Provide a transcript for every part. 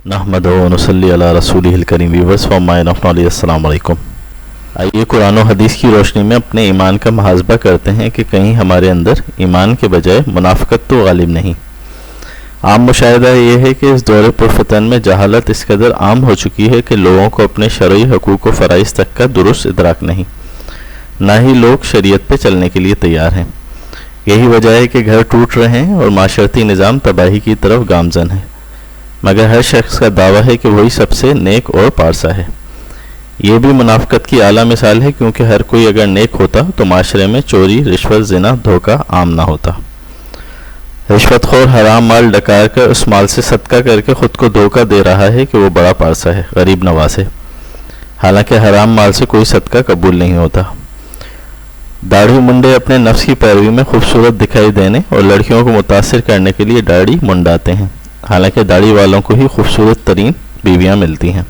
नहमदु व नसल्ली अला रसूलिहिल करीम। व्यूअर्स अस्सलाम वालेकुम। आइए कुरान और हदीस की रोशनी में अपने ईमान का मुहासबा करते हैं कि कहीं हमारे अंदर ईमान के बजाय मुनाफिकत तो गालिब नहीं। आम मुशाहिदा ये है कि इस दौरे पुरफतन में जहालत इस कदर आम हो चुकी है कि लोगों को अपने शरई हकूक़ व फ़राइज़ तक का दुरुस्त इदराक नहीं, ना ही लोग शरीयत पे चलने के लिए तैयार हैं। यही वजह है कि घर टूट रहे हैं और माशरती निज़ाम तबाही की तरफ गामज़न है, मगर हर शख्स का दावा है कि वही सबसे नेक और पारसा है। ये भी मुनाफिकत की आला मिसाल है, क्योंकि हर कोई अगर नेक होता तो माशरे में चोरी, रिश्वत, ज़िना, धोखा आम ना होता। रिश्वतखोर हराम माल डकार कर उस माल से सदका करके ख़ुद को धोखा दे रहा है कि वो बड़ा पारसा है, गरीब नवाज है। हालांकि हराम माल से कोई सदका कबूल नहीं होता। दाढ़ी मुंडे अपने नफ्स की पैरवी में खूबसूरत दिखाई देने और लड़कियों को मुतासिर करने के लिए दाढ़ी मुंडाते हैं, हालांकि दाढ़ी वालों को ही खूबसूरत तरीन बीवियाँ मिलती हैं।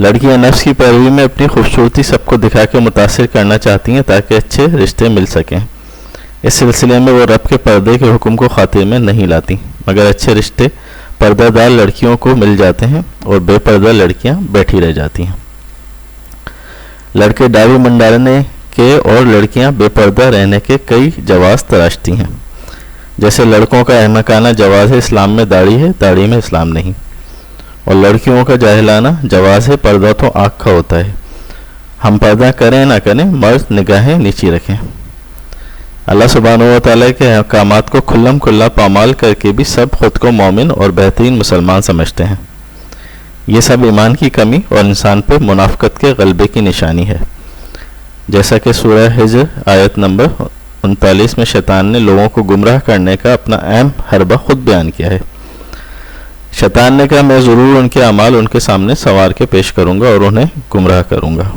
लड़कियां नफ्स की पैरवी में अपनी खूबसूरती सबको दिखा के मुतासिर करना चाहती हैं ताकि अच्छे रिश्ते मिल सकें। इस सिलसिले में वो रब के पर्दे के हुक्म को खातिर में नहीं लाती, मगर अच्छे रिश्ते पर्दादार लड़कियों को मिल जाते हैं और बेपर्दा लड़कियां बैठी रह जाती हैं। लड़के दाढ़ी मुंडाने के और लड़कियां बेपर्दा रहने के कई जवाज़ तराशती हैं। जैसे लड़कों का अहमकाना जवाज़ है इस्लाम में दाढ़ी है, दाढ़ी में इस्लाम नहीं, और लड़कियों का जाहिलाना जवाज़ है पर्दा तो आँख का होता है। हम पर्दा करें ना करें, मर्द निगाहें नीची रखें। अल्लाह सुब्हानहू व तआला के अहकामात को खुल्लम खुल्ला पामाल करके भी सब खुद को मोमिन और बेहतरीन मुसलमान समझते हैं। ये सब ईमान की कमी और इंसान पर मुनाफिकत के गलबे की निशानी है। जैसा कि सूरह हिज्र आयत नंबर 39 में शैतान ने लोगों को गुमराह करने का अपना अहम हरबा खुद बयान किया है। शैतान ने कहा, मैं ज़रूर उनके अमाल उनके सामने संवार के पेश करूँगा और उन्हें गुमराह करूँगा।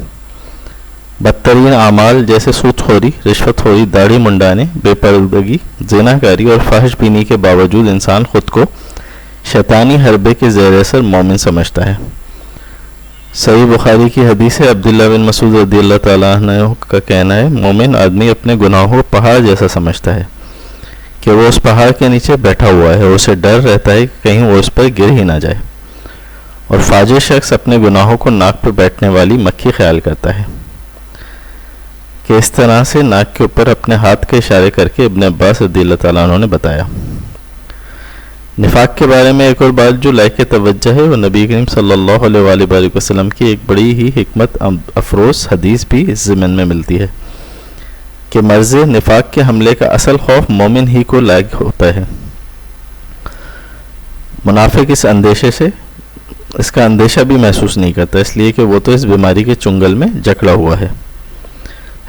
बदतरीन अमाल जैसे सूदखोरी, रिश्वतखोरी, दाढ़ी मुंडाने, बेपर्दगी, ज़िनाकारी और फाहिश बीनी के बावजूद इंसान खुद को शैतानी हरबे के ज़ेर असर मोमिन समझता है। सही बुखारी की हदीस है, अब्दुल्लाह बिन मसूद रज़ियल्लाहु ताला अन्हु का कहना है, मोमिन आदमी अपने गुनाहों को पहाड़ जैसा समझता है कि वो उस पहाड़ के नीचे बैठा हुआ है और उसे डर रहता है कि कहीं वो उस पर गिर ही ना जाए। और फाजिर शख्स अपने गुनाहों को नाक पर बैठने वाली मक्खी ख्याल करता है कि इस तरह से नाक के ऊपर अपने हाथ के इशारे करके इब्न अब्बास रज़ियल्लाहु ताला अन्हु ने बताया। निफाक के बारे में एक और बात जो लायक तवज्जो है वो नबी करीम सल्लल्लाहु अलैहि वसल्लम की एक बड़ी ही हिकमत अफरोज़ हदीस भी इस ज़िमन में मिलती है कि मर्ज़ निफाक के हमले का असल खौफ मोमिन ही को लायक होता है। मुनाफिक इस अंदेशे से इसका अंदेशा भी महसूस नहीं करता, इसलिए कि वो तो इस बीमारी के चुंगल में जकड़ा हुआ है।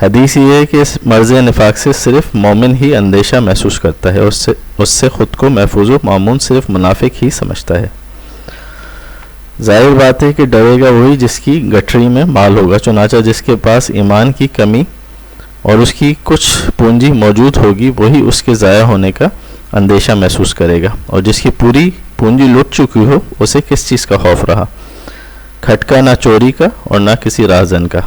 हदीस ये है कि इस मर्ज़ निफाक से सिर्फ मोमिन ही अंदेशा महसूस करता है और उससे ख़ुद को महफूज व मामून सिर्फ मुनाफिक ही समझता है। ज़ाहिर बात है कि डरेगा वही जिसकी गठरी में माल होगा। चुनाचा जिसके पास ईमान की कमी और उसकी कुछ पूंजी मौजूद होगी वही उसके ज़ाया होने का अंदेशा महसूस करेगा, और जिसकी पूरी पूंजी लुट चुकी हो उसे किस चीज़ का खौफ रहा, खटका ना चोरी का और ना किसी राहज़न का।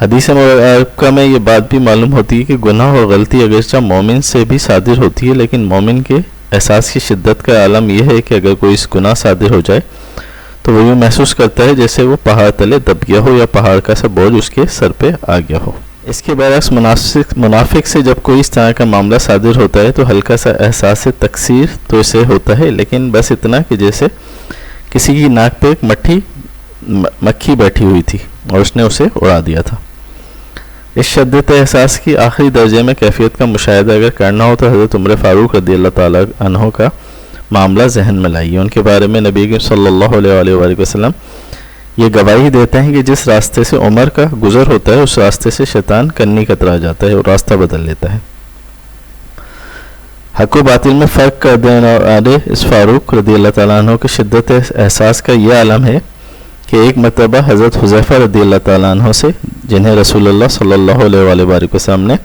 हदीस मुबारका में ये बात भी मालूम होती है कि गुनाह और गलती अगरचा मोमिन से भी सादिर होती है, लेकिन मोमिन के एहसास की शिद्दत का आलम यह है कि अगर कोई इस गुनाह सादिर हो जाए तो वो यूँ महसूस करता है जैसे वो पहाड़ तले दब गया हो या पहाड़ का सा बोझ उसके सर पे आ गया हो। इसके बरअक्स मुनाफिक से जब कोई इस तरह का मामला सादिर होता है तो हल्का सा एहसास तकसीर तो इसे होता है, लेकिन बस इतना कि जैसे किसी की नाक पे एक मक्खी बैठी हुई थी और उसने उसे उड़ा दिया था। इस शद्दत एहसास की आखिरी दर्जे में कैफियत का मुशाहिदा अगर करना हो तो हज़रत उमर फ़ारूक रज़ियल्लाहु ताला अन्हु का मामला जहन में लाइए। उनके बारे में नबी सल्लल्लाहु अलैहि वसल्लम ये गवाही देते हैं कि जिस रास्ते से उमर का गुज़र होता है उस रास्ते से शैतान कन्नी कतरा जाता है और रास्ता बदल लेता है। हक़ व बातिल में फ़र्क कर देने वाले इस फ़ारूक रज़ियल्लाहु ताला अन्हु की शिद्दत एहसास का यह आलम है कि एक मरतबा हज़रत हुज़ैफ़ा रज़ियल्लाहु ताला अन्हु से, जिन्हें रसूलुल्लाह सल्लल्लाहु अलैहि वसल्लम ने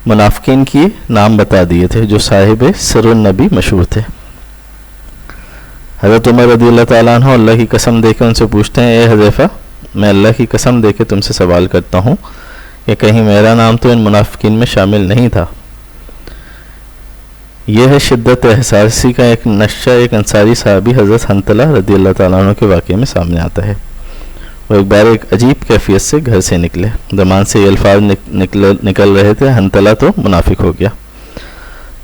मुनाफिकीन की नाम बता दिए थे, जो साहिब सिर्रुन नबी मशहूर थे, हज़रत उमर रज़ियल्लाहु ताला अन्हु अल्लाह की कसम देकर उनसे पूछते हैं, ए हुज़ैफ़ा, मैं अल्लाह की कसम देकर तुमसे सवाल करता हूँ कि कहीं मेरा नाम तो इन मुनाफिकीन में शामिल नहीं था। یہ ہے شدت احساسی کا ایک نقشہ ایک انصاری صحابی حضرت حنظلہ رضی اللہ تعالیٰ عنہ کے واقعے میں سامنے آتا ہے۔ وہ ایک بار ایک عجیب کیفیت سے گھر سے نکلے، زبان سے یہ الفاظ نکل رہے تھے، حنظلہ تو منافق ہو گیا۔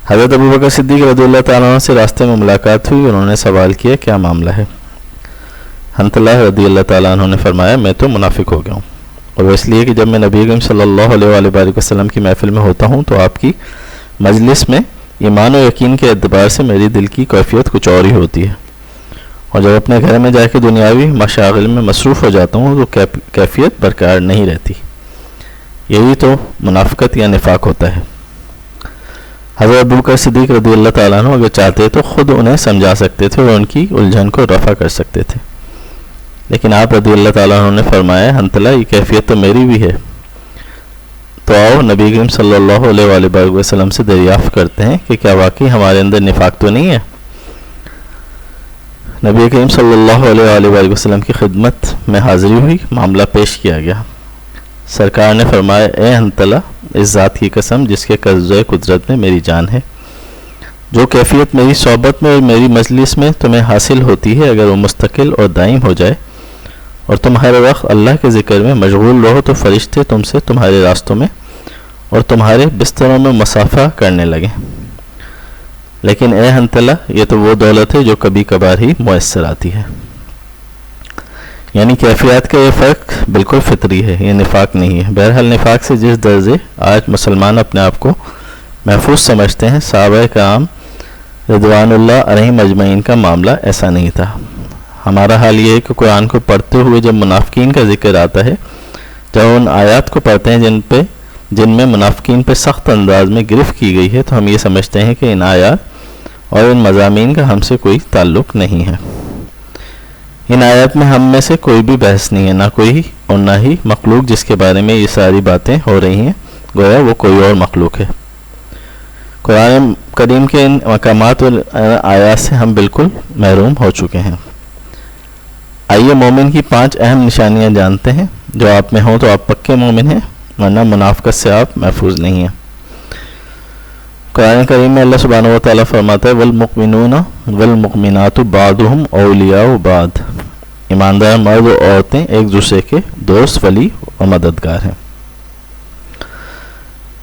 حضرت ابوبکر صدیق رضی اللہ تعالیٰ عنہ سے راستے میں ملاقات ہوئی، انہوں نے سوال کیا کیا معاملہ ہے؟ حنظلہ رضی اللہ تعالیٰ عنہ نے فرمایا میں تو منافق ہو گیا ہوں، اور وہ اس لیے کہ جب میں نبی کریم صلی اللہ علیہ وآلہ وسلم کی محفل میں ہوتا ہوں تو آپ کی مجلس میں ایمان و یقین کے اعتبار سے میری دل کی کیفیت کچھ اور ہی ہوتی ہے، اور جب اپنے گھر میں جا کے دنیاوی مشاغل میں مصروف ہو جاتا ہوں تو کیفیت برقرار نہیں رہتی۔ یہی تو منافقت یا نفاق ہوتا ہے۔ حضرت ابوبکر صدیق رضی اللہ تعالیٰ عنہ اگر چاہتے تو خود انہیں سمجھا سکتے تھے اور ان کی الجھن کو رفع کر سکتے تھے، لیکن آپ رضی اللہ تعالیٰ عنہ نے فرمایا حنظلہ یہ کیفیت تو میری بھی ہے، تو آؤ نبی کریم صلی اللہ علیہ وآلہ وسلم سے دریافت کرتے ہیں کہ کیا واقعی ہمارے اندر نفاق تو نہیں ہے۔ نبی کریم صلی اللہ علیہ وآلہ وسلم کی خدمت میں حاضری ہوئی، معاملہ پیش کیا گیا۔ سرکار نے فرمایا اے حنظلہ اس ذات کی قسم جس کے قبضۂ قدرت میں میری جان ہے، جو کیفیت میری صحبت میں اور میری مجلس میں تمہیں حاصل ہوتی ہے اگر وہ مستقل اور دائم ہو جائے اور تم ہر وقت اللہ کے ذکر میں مشغول رہو تو فرشتے تم سے تمہارے راستوں میں اور تمہارے بستروں میں مسافہ کرنے لگیں، لیکن اے حنظلہ یہ تو وہ دولت ہے جو کبھی کبھار ہی میسر آتی ہے۔ یعنی کیفیات کا یہ فرق بالکل فطری ہے، یہ نفاق نہیں ہے۔ بہرحال نفاق سے جس درجے آج مسلمان اپنے آپ کو محفوظ سمجھتے ہیں، صحابہ کرام رضوان اللہ علیہم اجمعین کا معاملہ ایسا نہیں تھا۔ ہمارا حال یہ ہے کہ قرآن کو پڑھتے ہوئے جب منافقین کا ذکر آتا ہے، جب ان آیات کو پڑھتے ہیں جن میں منافقین پہ سخت انداز میں گرفت کی گئی ہے، تو ہم یہ سمجھتے ہیں کہ ان آیات اور ان مضامین کا ہم سے کوئی تعلق نہیں ہے۔ ان آیات میں ہم میں سے کوئی بھی بحث نہیں ہے، نہ کوئی اور نہ ہی مخلوق جس کے بارے میں یہ ساری باتیں ہو رہی ہیں، گویا وہ کوئی اور مخلوق ہے۔ قرآن کریم کے ان مقامات اور آیات سے ہم بالکل محروم ہو چکے ہیں۔ آئیے مومن کی 5 اہم نشانیاں جانتے ہیں، جو آپ میں ہوں تو آپ پکے مومن ہیں، ورنہ منافقت سے آپ محفوظ نہیں ہیں۔ قرآن کریم میں اللہ سبحانہ و تعالیٰ فرماتا ہے والمؤمنون والمؤمنات بعضهم اولیاء بعض، ایماندار مرد و عورتیں ایک دوسرے کے دوست، ولی و مددگار ہیں۔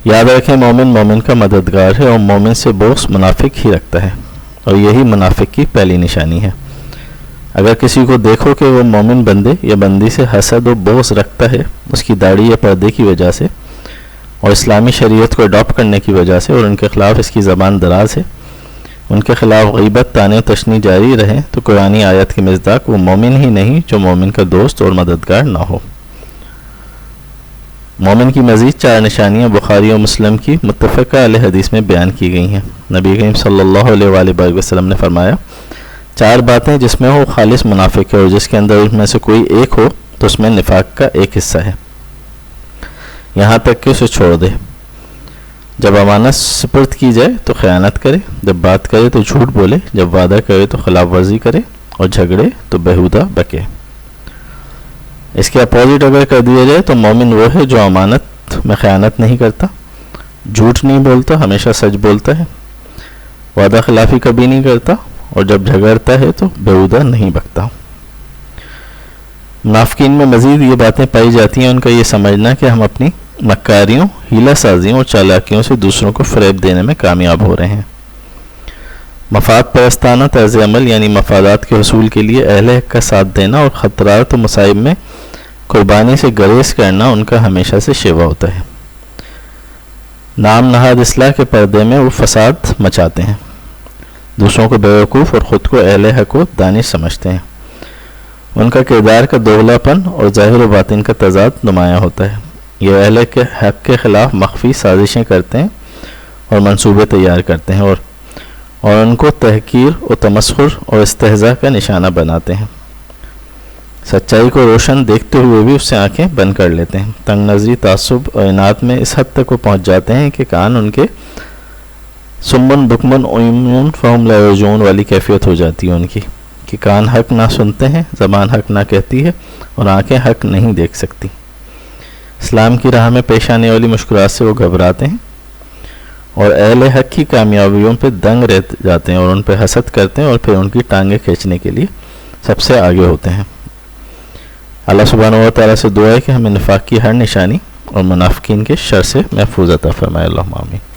یاد رکھیں مومن کا مددگار ہے، اور مومن سے بغض منافق ہی رکھتا ہے، اور یہی منافق کی پہلی نشانی ہے۔ اگر کسی کو دیکھو کہ وہ مومن بندے یا بندی سے حسد و بغض رکھتا ہے اس کی داڑھی یا پردے کی وجہ سے اور اسلامی شریعت کو اڈاپٹ کرنے کی وجہ سے، اور ان کے خلاف اس کی زبان دراز ہے، ان کے خلاف غیبت طعنے و تشنیع جاری رہے، تو قرآنی آیت کے مصداق وہ مومن ہی نہیں جو مومن کا دوست اور مددگار نہ ہو۔ مومن کی مزید 4 نشانیاں بخاری و مسلم کی متفقہ علیہ حدیث میں بیان کی گئی ہیں۔ نبی کریم صلی اللہ علیہ وآلہ وسلم نے فرمایا 4 باتیں جس میں وہ خالص منافق ہے، اور جس کے اندر اس میں سے کوئی ایک ہو تو اس میں نفاق کا ایک حصہ ہے، یہاں تک کہ اسے چھوڑ دے۔ جب امانت سپرد کی جائے تو خیانت کرے، جب بات کرے تو جھوٹ بولے، جب وعدہ کرے تو خلاف ورزی کرے، اور جھگڑے تو بیہودہ بکے۔ اس کے اپوزٹ اگر کر دیا جائے تو مومن وہ ہے جو امانت میں خیانت نہیں کرتا، جھوٹ نہیں بولتا، ہمیشہ سچ بولتا ہے، وعدہ خلافی کبھی نہیں کرتا، اور جب جھگڑتا ہے تو بیہودہ نہیں بکتا۔ منافقین میں مزید یہ باتیں پائی جاتی ہیں، ان کا یہ سمجھنا کہ ہم اپنی مکاریوں، ہیلہ سازیوں اور چالاکیوں سے دوسروں کو فریب دینے میں کامیاب ہو رہے ہیں۔ مفاد پرستانہ طرز عمل یعنی مفادات کے حصول کے لیے اہل حق کا ساتھ دینا اور خطرات و مصائب میں قربانی سے گریز کرنا ان کا ہمیشہ سے شیوا ہوتا ہے۔ نام نہاد اصلاح کے پردے میں وہ فساد مچاتے ہیں، دوسروں کو بیوقوف اور خود کو اہل حق و دانش سمجھتے ہیں۔ ان کا کردار کا دوغلا پن اور ظاہر و باطن کا تضاد نمایاں ہوتا ہے۔ یہ اہل حق کے خلاف مخفی سازشیں کرتے ہیں اور منصوبے تیار کرتے ہیں، اور ان کو تحقیر و تمسخر اور استہزاء کا نشانہ بناتے ہیں۔ سچائی کو روشن دیکھتے ہوئے بھی اس سے آنکھیں بند کر لیتے ہیں۔ تنگ نظری، تعصب اور اناد میں اس حد تک وہ پہنچ جاتے ہیں کہ کان ان کے سمن بکمن عمیون فہم لا یرجعون والی کیفیت ہو جاتی ہے ان کی، کہ کان حق نہ سنتے ہیں، زبان حق نہ کہتی ہے، اور آنکھیں حق نہیں دیکھ سکتی۔ اسلام کی راہ میں پیش آنے والی مشکلات سے وہ گھبراتے ہیں، اور اہل حق کی کامیابیوں پہ دنگ رہ جاتے ہیں اور ان پہ حسد کرتے ہیں اور پھر ان کی ٹانگیں کھینچنے کے لیے سب سے آگے ہوتے ہیں۔ اللہ سبحانہ و تعالیٰ سے دعا ہے کہ ہمیں نفاق کی ہر نشانی اور منافقین کے شر سے محفوظ عطا فرمائے، اللہم آمین۔